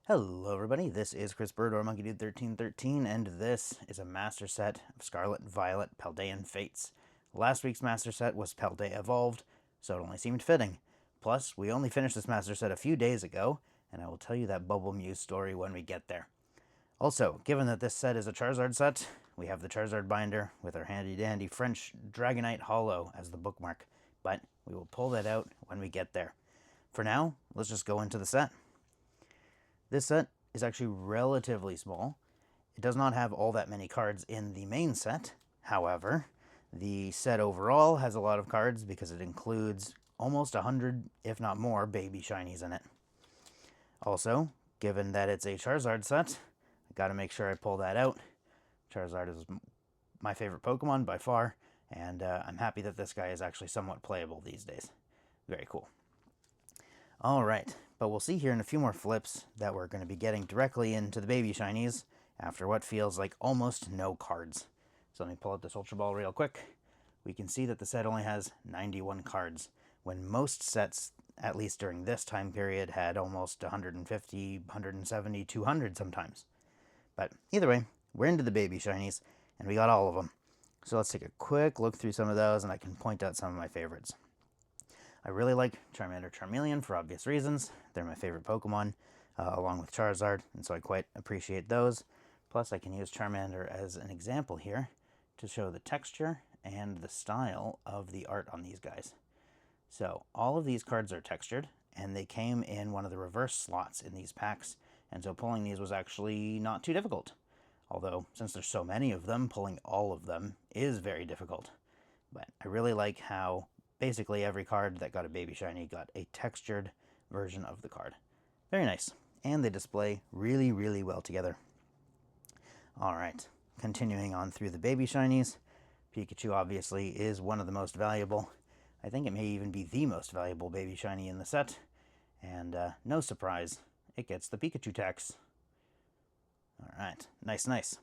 Hello everybody, this is Chris Bird or MonkeyDude1313, and this is a master set of Scarlet Violet Paldean Fates. Last week's master set was Paldea Evolved, so it only seemed fitting. Plus, we only finished this master set a few days ago, and I will tell you that Bubble Mew story when we get there. Also, given that this set is a Charizard set, we have the Charizard binder with our handy-dandy French Dragonite Hollow as the bookmark, but we will pull that out when we get there. For now, let's just go into the set. This set is actually relatively small. It does not have all that many cards in the main set. However, the set overall has a lot of cards because it includes almost 100, if not more, Baby Shinies in it. Also, given that it's a Charizard set, I gotta make sure I pull that out. Charizard is my favorite Pokemon by far, and I'm happy that this guy is actually somewhat playable these days. Very cool. Alright, but we'll see here in a few more flips that we're going to be getting directly into the Baby Shinies after what feels like almost no cards. So let me pull out this Ultra Ball real quick. We can see that the set only has 91 cards, when most sets, at least during this time period, had almost 150, 170, 200 sometimes. But either way, we're into the Baby Shinies, and we got all of them. So let's take a quick look through some of those, and I can point out some of my favorites. I really like Charmander, Charmeleon for obvious reasons. They're my favorite Pokemon, along with Charizard, and so I quite appreciate those. Plus, I can use Charmander as an example here to show the texture and the style of the art on these guys. So, all of these cards are textured, and they came in one of the reverse slots in these packs, and so pulling these was actually not too difficult. Although, since there's so many of them, pulling all of them is very difficult. But I really like how basically every card that got a Baby Shiny got a textured version of the card. Very nice. And they display really, really well together. Alright, continuing on through the Baby Shinies. Pikachu obviously is one of the most valuable. I think it may even be the most valuable Baby Shiny in the set. And no surprise, it gets the Pikachu tax. Alright, nice.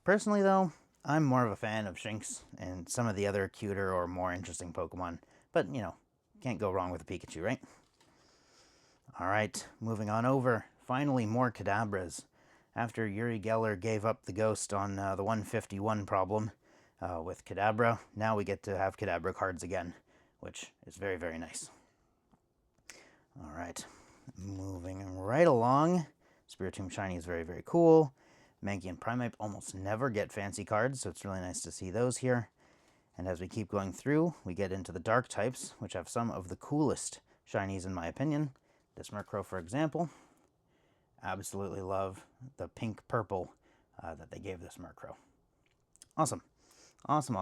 Personally though, I'm more of a fan of Shinx and some of the other cuter or more interesting Pokemon. But, you know, can't go wrong with a Pikachu, right? Alright, moving on over. Finally, more Kadabras. After Uri Geller gave up the ghost on the 151 problem with Kadabra, now we get to have Kadabra cards again, which is very, very nice. Alright, moving right along. Spiritomb Shiny is very, very cool. Mankey and Primeape almost never get fancy cards, so it's really nice to see those here. And as we keep going through, we get into the dark types, which have some of the coolest shinies in my opinion. This Murkrow, for example. Absolutely love the pink-purple that they gave this Murkrow. Awesome. Awesome.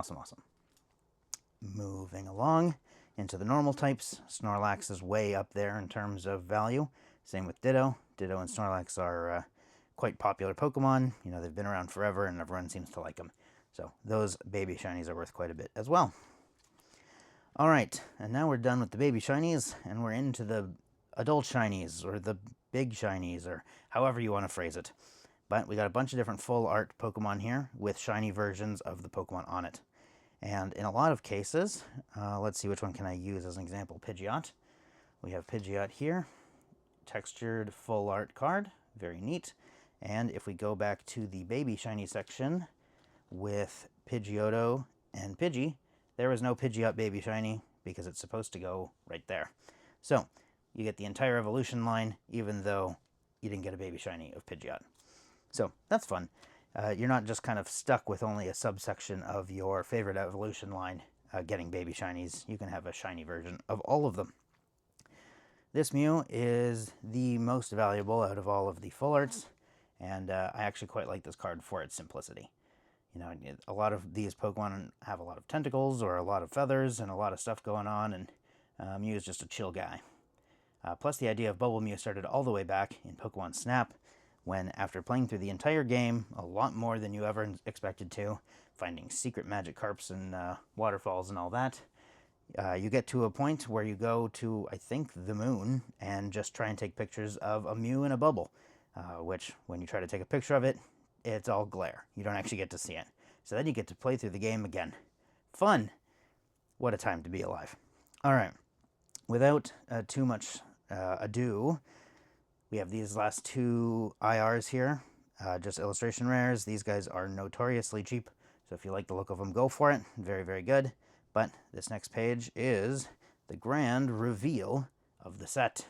Moving along into the normal types. Snorlax is way up there in terms of value. Same with Ditto. Ditto and Snorlax are quite popular Pokemon. You know, they've been around forever and everyone seems to like them. So those Baby Shinies are worth quite a bit as well. Alright, and now we're done with the Baby Shinies, and we're into the Adult Shinies, or the Big Shinies, or however you want to phrase it. But we got a bunch of different full art Pokemon here, with shiny versions of the Pokemon on it. And in a lot of cases, let's see which one can I use as an example. Pidgeot. We have Pidgeot here. Textured full art card. Very neat. And if we go back to the Baby Shiny section with Pidgeotto and Pidgey, there is no Pidgeot Baby Shiny because it's supposed to go right there. So, you get the entire evolution line even though you didn't get a Baby Shiny of Pidgeot. So, that's fun. You're not just kind of stuck with only a subsection of your favorite evolution line getting Baby Shinies. You can have a shiny version of all of them. This Mew is the most valuable out of all of the full arts, and I actually quite like this card for its simplicity. You know, a lot of these Pokemon have a lot of tentacles or a lot of feathers and a lot of stuff going on, and Mew is just a chill guy. Plus, the idea of Bubble Mew started all the way back in Pokemon Snap, when after playing through the entire game, a lot more than you ever expected to, finding secret magic carps and waterfalls and all that, you get to a point where you go to, I think, the moon, and just try and take pictures of a Mew in a bubble, which, when you try to take a picture of it, it's all glare. You don't actually get to see it. So then you get to play through the game again. Fun! What a time to be alive. Alright, without too much ado, We have these last two IRs here, just illustration rares. These guys are notoriously cheap, so if you like the look of them, go for it. Very, very good. But this next page is the grand reveal of the set.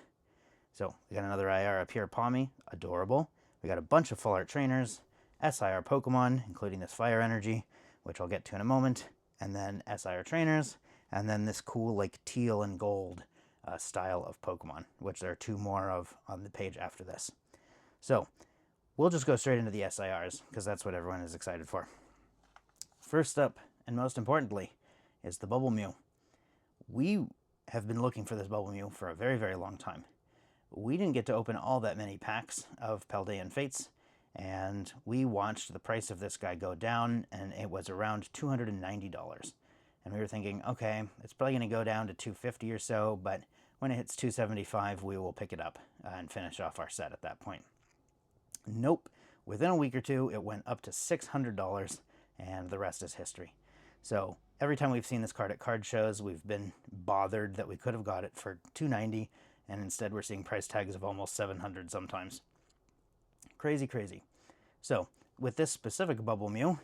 So we got another IR up here, Palmy, adorable. We got a bunch of full art trainers, SIR Pokemon, including this Fire Energy, which I'll get to in a moment, and then SIR trainers, and then this cool like teal and gold style of Pokemon, which there are two more of on the page after this. So we'll just go straight into the SIRs because that's what everyone is excited for. First up, and most importantly, is the Bubble Mew. We have been looking for this Bubble Mew for a very, very long time. We didn't get to open all that many packs of Paldean Fates, and we watched the price of this guy go down, and it was around $290. And we were thinking, okay, it's probably going to go down to $250 or so, but when it hits $275, we will pick it up and finish off our set at that point. Nope. Within a week or two, it went up to $600, and the rest is history. So every time we've seen this card at card shows, we've been bothered that we could have got it for $290, and instead we're seeing price tags of almost $700 sometimes. Crazy, crazy. So with this specific Bubble Mew,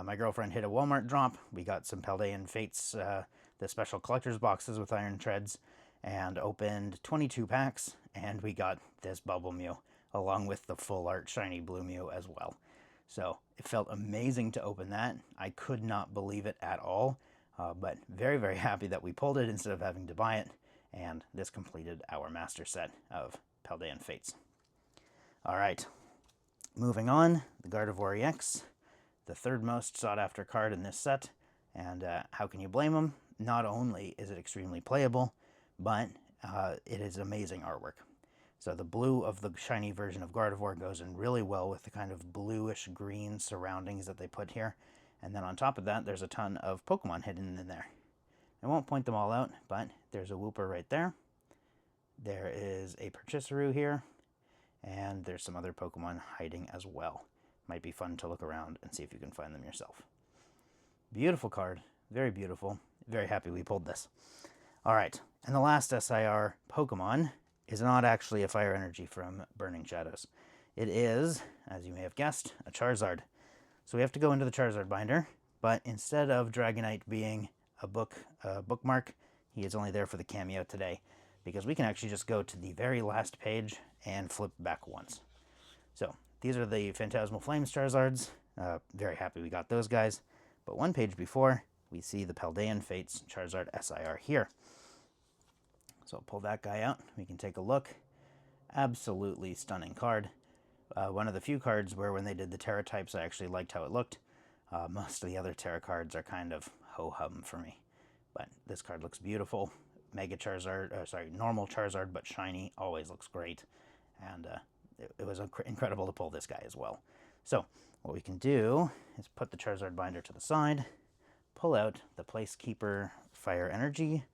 my girlfriend hit a Walmart drop. We got some Paldean Fates, the special collector's boxes with iron treads, and opened 22 packs, and we got this Bubble Mew, along with the full art shiny blue Mew as well. So it felt amazing to open that. I could not believe it at all, but very, very happy that we pulled it instead of having to buy it, and this completed our master set of Paldean Fates. All right, moving on, the Gardevoir EX, the third most sought after card in this set, and how can you blame them? Not only is it extremely playable, but it is amazing artwork. So the blue of the shiny version of Gardevoir goes in really well with the kind of bluish green surroundings that they put here. And then on top of that, there's a ton of Pokemon hidden in there. I won't point them all out, but there's a Wooper right there. There is a Purchisaroo here, and there's some other Pokemon hiding as well. Might be fun to look around and see if you can find them yourself. Beautiful card, very beautiful. Very happy we pulled this. All right, and the last SIR Pokemon is not actually a Fire Energy from Burning Shadows. It is, as you may have guessed, a Charizard. So we have to go into the Charizard binder, but instead of Dragonite being a bookmark, he is only there for the cameo today, because we can actually just go to the very last page and flip back once. So these are the Phantasmal Flames Charizards. Very happy we got those guys. But one page before, we see the Paldean Fates Charizard SIR here. So I'll pull that guy out. We can take a look. Absolutely stunning card. One of the few cards where when they did the Terra types, I actually liked how it looked. Most of the other Terra cards are kind of ho-hum for me. But this card looks beautiful. Mega Charizard, normal Charizard, but shiny, always looks great. And it was incredible to pull this guy as well. So what we can do is put the Charizard binder to the side, pull out the Placekeeper Fire Energy,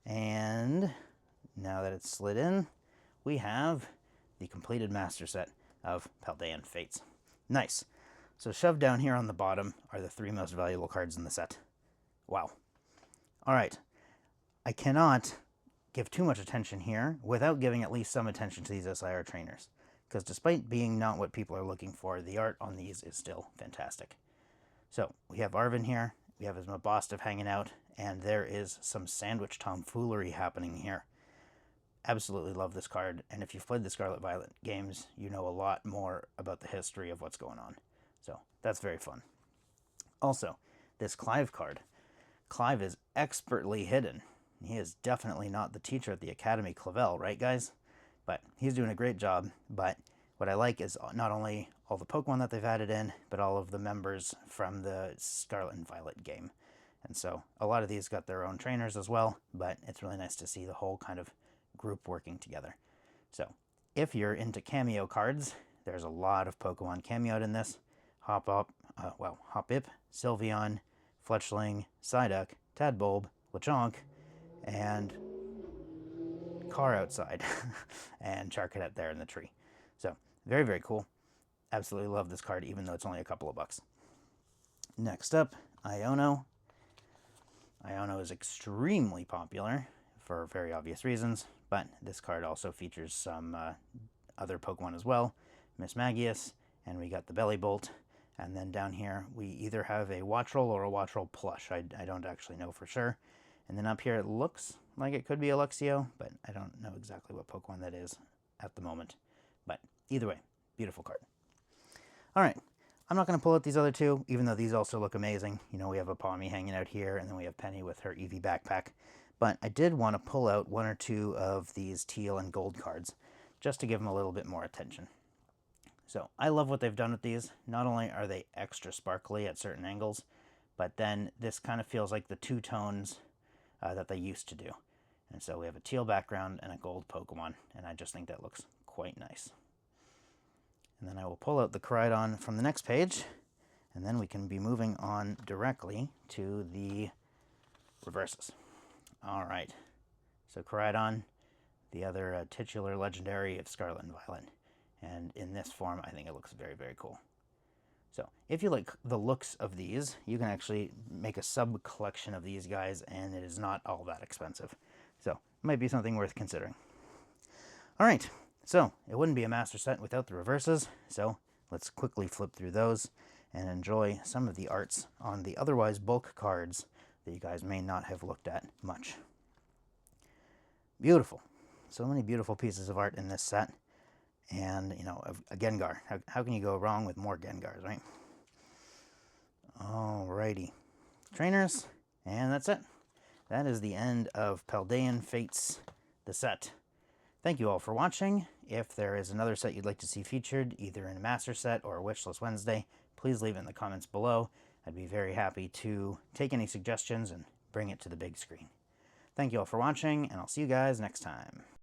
and now that it's slid in, we have the completed master set of Paldean Fates. Nice. So shoved down here on the bottom are the three most valuable cards in the set. Wow. All right. I cannot give too much attention here without giving at least some attention to these SIR trainers, because despite being not what people are looking for, the art on these is still fantastic. So we have Arvin here, we have his Mabosstiff hanging out, and there is some sandwich tomfoolery happening here. Absolutely love this card, and if you've played the Scarlet Violet games, you know a lot more about the history of what's going on. So that's very fun. Also, this Clive card. Clive is expertly hidden. He is definitely not the teacher at the Academy Clavel, right guys? But he's doing a great job. But what I like is not only all the Pokemon that they've added in, but all of the members from the Scarlet and Violet game. And so a lot of these got their own trainers as well, but it's really nice to see the whole kind of group working together. So if you're into cameo cards, there's a lot of Pokemon cameoed in this. Hoppip, Sylveon, Fletchling, Psyduck, Tadbulb, Lechonk, and Car outside, and Charcadet there in the tree. So very, very cool. Absolutely love this card, even though it's only a couple of bucks. Next up, Iono. Iono is extremely popular for very obvious reasons, but this card also features some other Pokemon as well, Miss Magius, and we got the Belly Bolt. And then down here, we either have a Wattrel or a Wattrel plush. I don't actually know for sure. And then up here, it looks like it could be a Luxio, but I don't know exactly what Pokemon that is at the moment. But either way, beautiful card. All right, I'm not going to pull out these other two, even though these also look amazing. You know, we have a Palmy hanging out here, and then we have Penny with her Eevee backpack. But I did want to pull out one or two of these teal and gold cards, just to give them a little bit more attention. So I love what they've done with these. Not only are they extra sparkly at certain angles, but then this kind of feels like the two tones that they used to do. And so we have a teal background and a gold Pokemon, and I just think that looks quite nice. And then I will pull out the Koraidon from the next page, and then we can be moving on directly to the reverses. All right, so Koraidon, the other titular legendary of Scarlet and Violet. And in this form, I think it looks very, very cool. So if you like the looks of these, you can actually make a sub-collection of these guys, and it is not all that expensive. So it might be something worth considering. All right, so it wouldn't be a master set without the reverses, so let's quickly flip through those and enjoy some of the arts on the otherwise bulk cards that you guys may not have looked at much. Beautiful. So many beautiful pieces of art in this set. And, you know, a Gengar. How can you go wrong with more Gengars, right? Alrighty. Trainers, and that's it. That is the end of Paldean Fates, the set. Thank you all for watching. If there is another set you'd like to see featured, either in a Master Set or a Wishlist Wednesday, please leave it in the comments below. I'd be very happy to take any suggestions and bring it to the big screen. Thank you all for watching, and I'll see you guys next time.